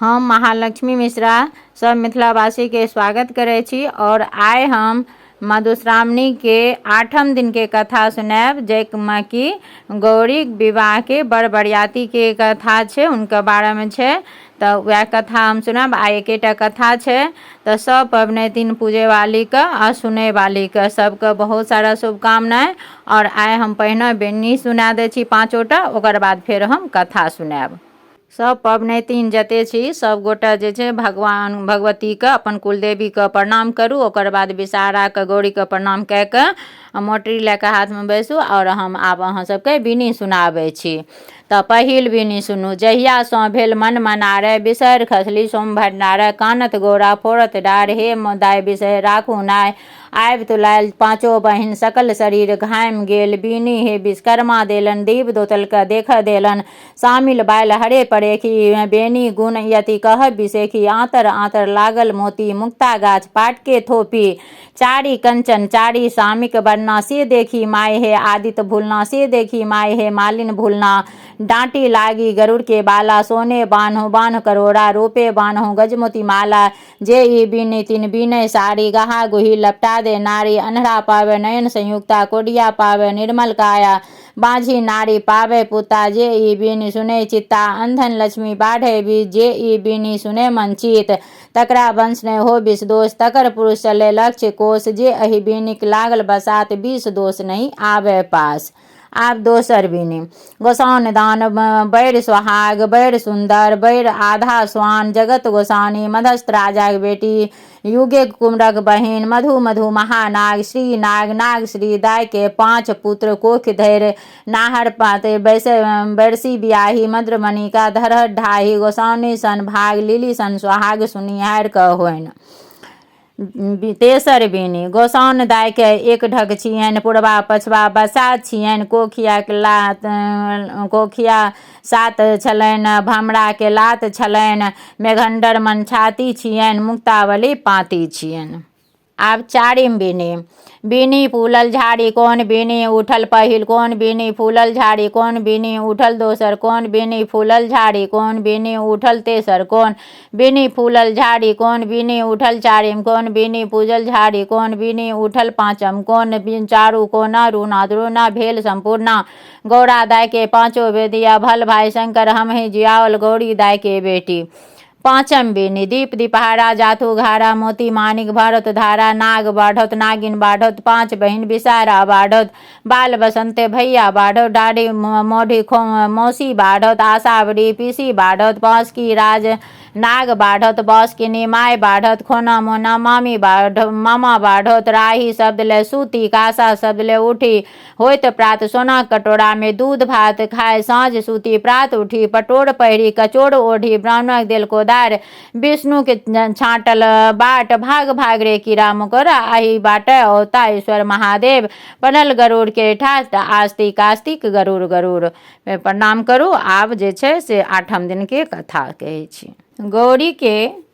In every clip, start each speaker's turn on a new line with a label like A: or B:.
A: हम महालक्ष्मी मिश्रा सब मिथिलावासी के स्वागत करे छी और आइ हम मधुश्रावणी के 8म दिन के कथा सुनाब, जैमे कि गौरी विवाह के बड़ बरियाती के कथा छै, उनके बारे में छै। तो वह कथा हम सुनाब। आइ एकेटा कथा छै, तो सब पबनैतिन पूजे वाली के आ सुने वाली के सबके बहुत सारा शुभकामनाएं। और आइ हम पहिने बेनी सुना दै छी 5ओटा, ओकर बाद फेर हम कथा सुनाब। सब पबनैतिन जते छी सब गोटा जे छै भगवान भगवती के अपन कुलदेवी के प्रणाम करू। ओकर बाद विषहारा के गौरी के प्रणाम कए के मोटरी लए के हाथ में बैसू और हम आब अहाँ सबके बिनी सुनाबै छी। तो पहिल बिनी सुनू। जहिया सो भेल मन मनारे, बिसर खसली सोम भंडारे, कानत गोरा फोड़त डार, हे दाय बिसर राखू नाय, आबि तुलायल 5 बहिन सकल शरीर घायम गेल, बीनी हे विश्वकर्मा देलन, दीप दोतल के देख देलन, शामिल बायल हरे परेखी, बेनी गुण यति कह बिसेखी, आंतर आंतर लागल मोती, मुक्ता गाछ पाट के थोपी, चारी कंचन चारी सामिक बनना, से देखी माय हे आदित्य भूलना, से देखी माय हे मालिन भूलना, डांटी लागी गरुड़ के बाला, सोने बान्हो बान्ह करोड़ा, रूपे बान्हो गजमोती माला, जे ई बीनी तीन बीने साड़ी, गहा गुही लपटा दे नारी, अनहरा पावे नयन संयुक्ता, कोडिया पावे निर्मल काया, बाझी नारी पावे पुता, जे ई बीनी सुने चित्ता, अंधन लक्ष्मी बाढ़े बीज, जे ई बीनी सुने मन चित, तकरा वंश ने हो 20 दोष, तकर पुरुष चले लक्ष्य कोष, जे अहि बीनिक लागल बसात, 20 दोष नहीं आवे पास। आप दोसर बीनी। गोसाउन दान बैर सुहाग, बैर सुंदर, बैर आधा स्वान, जगत गोसानी, मधस्थ राजा की बेटी, युगे कुमरक बहिन, मधु मधु महानाग, श्री नाग नाग श्री, दाय के 5 पुत्र, कोख धैर्य नाहर पाते, बैरसी बियाही, मद्रमणि का धरहर ढाही, गोसाउनी सन भाग, लिली सन सुहाग, सुनिहार क होइन। तेसर बीनी। गोसाउन दाय के 1 ढग छियन, पुरबा पछवा बसात छियन, कोखिया 7 छलैन, भमरा के लात छलैन, मेघंडर मन छाती छियन, मुक्तावली पाती छियन। आब चारिम बीनी। बीनी फूलल झाड़ी, कौन बीनी उठल पहिल, कौन बीनी फूलल झाड़ी, कौन बीनी उठल दोसर, कौन बीनी फूलल झाड़ी, कौन बीनी उठल तेसर, कौन बीनी फूलल झाड़ी, कौन बीनी उठल चारिम, कौन बीनी पूजल झाड़ी, कौन बीनी उठल पांचम, कौन बीन चारू कोना रूना द्रोना भेल संपूर्णा, गौरा दाय के 5 बेदिया, भल भाई शंकर हम ही जियावल, गौरी दाय के बेटी। पांचम बीनी। दीप दीपहारा, जाथू घारा, मोती मानिक भरत धारा, नाग बाढ़त नागिन बाढ़त, 5 बहिन विषहारा बाढ़त, बाल बसंते भैया बाढ़त, डाढ़ी मोढ़ी मौसी बाढ़त, आसावरी पीसी बाढ़त, बांस की राज नाग बाढ़त, बांस की निमाय बाढ़त, खोना मोना मामी मामा बाढ़त, राही शब्द ले सूती, कासा शब्द ले उठी, होइत प्रात सोना कटोरा में दूध भात खाए, साँझ सूती प्रात उठी, पटोर पहिरी कचोड़ ओढ़ी, ब्राह्मणक देल को दार, विष्णु के छाटल बाट, भाग भाग रे कीड़ा मकोड़ा, आही बाटे औता ईश्वर महादेव, बनल गरुड़ के ठाट, आस्तिक आस्तिक गरुड़ गरुड़। प्रणाम करू। आब जे छै से 8म दिन के कथा कहै छी। गौरी के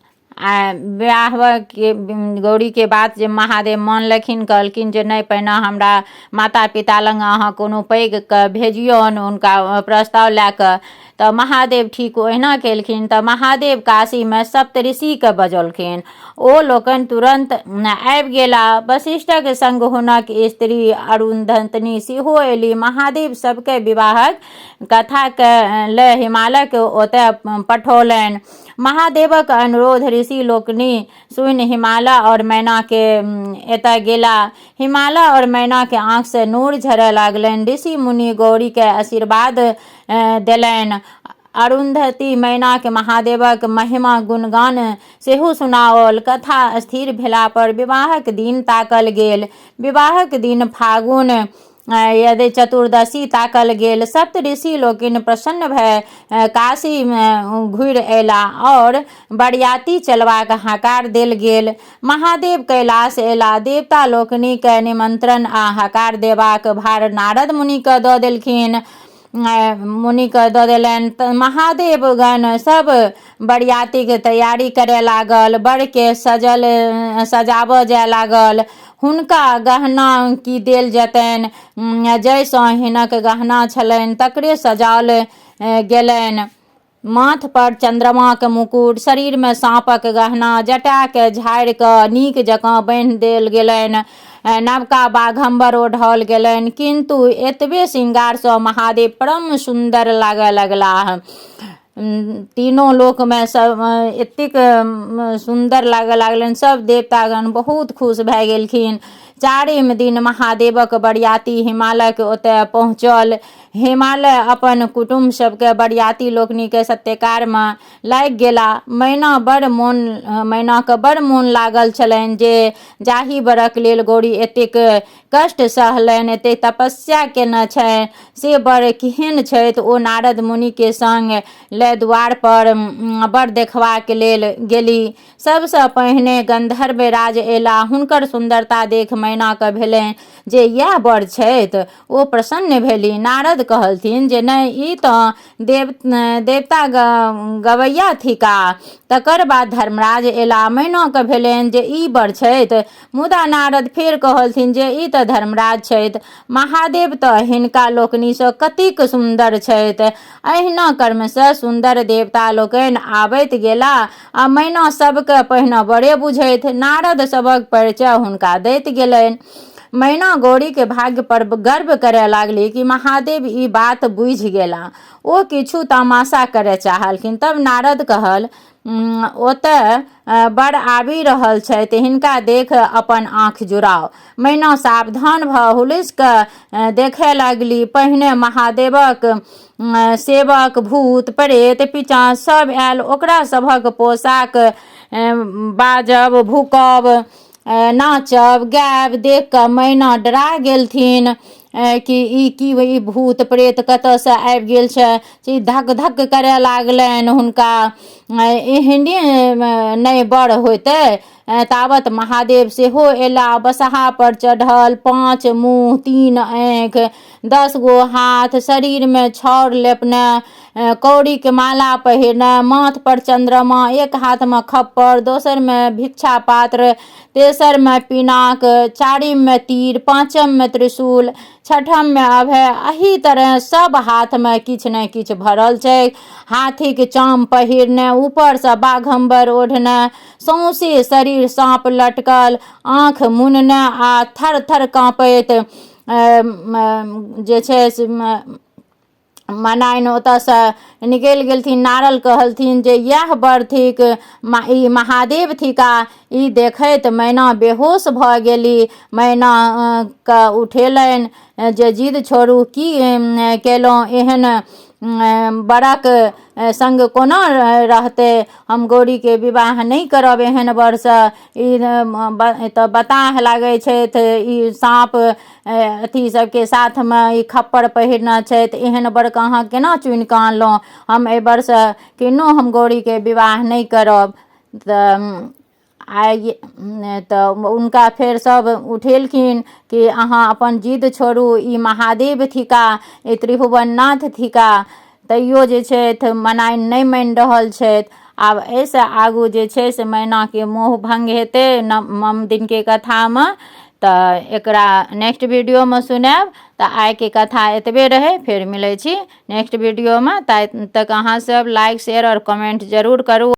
A: गौरी के बात जे महादेव मानलखिन, कहलखिन जे नहीं पहिने हमरा माता पिता लग अहाँ कोनो पैघ के भेजियौन, हुनका प्रस्ताव लए कऽ। तऽ महादेव ठीक ओहिना केलखिन। तऽ महादेव काशी में सप्तऋषि के बजौलखिन, ओ लोकनि तुरंत आबि गेला। वशिष्ठक संग हुनक स्त्री अरुंधतनी सेहो एली। महादेव सबके विवाहक कथा के ले हिमालय के ओतय पठौलनि। महादेवक अनुरोध ऋषि लोकनि सुनि हिमालय और मैना के एतय गेला। हिमालय और मैना के आंख से नूर झरय लागलनि। ऋषि मुनि गौरी के आशीर्वाद देलनि। अरुंधति मैना के महादेवक महिमा गुणगान सेहो सुनाओल। कथा स्थिर भेला पर विवाहक दिन ताकल गेल। विवाहक दिन फागुन यदि चतुर्दशी ताकल गेल। सप्त ऋषि लोकनि प्रसन्न भय काशी में घुरि अयला और बरियाती चलबाक हकार देल गेल। महादेव कैलाश अयला। देवता लोकनि के निमंत्रण आ हकार देबाक भार नारद मुनि के दऽ देलखिन। मुनि के दऽ देलनि। महादेव गण सब बरियाती के तैयारी करे लागल। बर के सजाबऽ जाय लागल। हुनका गहना की देल जतनि, जैसँ हिनक गहना छलनि तकरे सजाओल गेलनि। माथ पर चंद्रमा के मुकुट, शरीर में साँपक गहना, जटा के झाड़ि कऽ नीक जकाँ बान्हि देल गेलनि, नवका बाघम्बर ओढ़ाओल गेलनि। किंतु एतबे श्रृंगार सँ महादेव परम सुंदर लागऽ लगलाह। तीनों लोक में सब एतेक सुंदर लागऽ लागलनि। सब देवतागण बहुत खुश भए गेलखिन। चारिम दिन महादेवक बरियाती हिमालय के ओतय पहुँचल। हिमालय अपन कुटुम्ब सबके बरियाती लोकनि के सत्कार में लागि गेला। मैनाके बड़ मोन लागल छलनि जे जाहि बरक लेल गौरी एतेक कष्ट सहलनि, एतेक तपस्या केने छै, से बड़ केहन छथि। ओ नारद मुनि के संग ले द्वार पर बड़ देखबाक लेल गेली। सबसँ पहिने गंधर्व राज एला। हुनकर सुंदरता देख मैना के भेलनि जे यह बड़ छथि। ओ प्रसन्न भेली। नारद कहलथिन जे नहीं, ई तऽ देवता गवैया थिका। तकर बाद धर्मराज एला। मैना के भेलनि जे ई बड़ छथि। मुदा नारद फेर कहलथिन जे ई तऽ धर्मराज छथि। महादेव तऽ हिनका लोकनि सँ कतेक सुंदर छथि। अहिना क्रम सँ सुंदर देवता लोकनि आबैत गेला आ मैना सबके पहिने बड़े बुझैत नारद सबक परिचय हुनका दैत गेलनि। मैना गौरी के भाग्य पर गर्व करे लागली कि महादेव ई बात बुझि गेला। ओ किछु तमाशा करे चाहलखिन। तब नारद कहल, ओतय बड़ आबि रहल छथि, हिनका देख अपन आँख जुड़ाओ। मैना सावधान भऽ हुलिस कऽ देखे लगली। पहिने महादेवक सेवक, भूत प्रेत पिचास सब आयल। ओकरा सभक पोशाक, बाजब, भूकब, नाचब, गायब देख कऽ मैना डरा गेलथिन कि ई भूत प्रेत कतऽ से आबि गेल छै। धक धक करे लागलनि हुनका। एहने नहीं बड़ होते। तावत महादेव सेहो एला। बसहा पर चढ़ल, 5 मुँह 3 आँख 10 गो हाथ, शरीर में छौर लेपने, कौड़ी के माला पहिरने, माथ पर चंद्रमा, एक हाथ में खप्पर, दोसर में भिक्षा पात्र, तेसर में पिनाक, चारिम में तीर, पांचम में त्रिशूल, छठम में अभय। एही तरह सब हाथ में किछ ने किछ भरल छै। हाथी के चाम पहिरने, ऊपर से बाघम्बर ओढ़ने, सौंसे शरीर सांप लटकल, आँख मुनने आ थर थर कांपैत जे छै मनाइन ओतऽ से निकलि गेलथिन। नारद कहलथिन जे यह बड़ थिक, ई महादेव थिका। ई देखैत मैना बेहोश भऽ गेली। मैना के उठेलनि जे जिद छोड़ू, की केलहुँ, एहन बड़क संग कोना रहते। हम गौरी के विवाह नहीं करब एहन बरसँ। ई तऽ बताह लागै छथि, ई साँप अथी सबके साथ में ई खप्पर पहिरने छथि। एहन बड़का अहाँ केना चुनि कऽ आनलहुँ। हम एहि बरसँ किन्नो हम गौरी के विवाह नहीं करब। तऽ उनका फेर सब उठेलखिन कि अहाँ अपन जिद छोड़ू, ई महादेव थिका, ई त्रिभुवननाथ थिका। तैयो जे छथि मनाइन नहीं मानि रहल छथि। आब एहिसँ आगू जे छै से मैना के मोह भंग हेतै नवम दिन के कथा में। तऽ एकरा नेक्स्ट वीडियो में सुनाब। तऽ आइ के कथा एतबे रहे। फेर मिलै छी नेक्स्ट वीडियो में। तब तक अहाँ सब लाइक शेयर और कमेंट जरूर करू।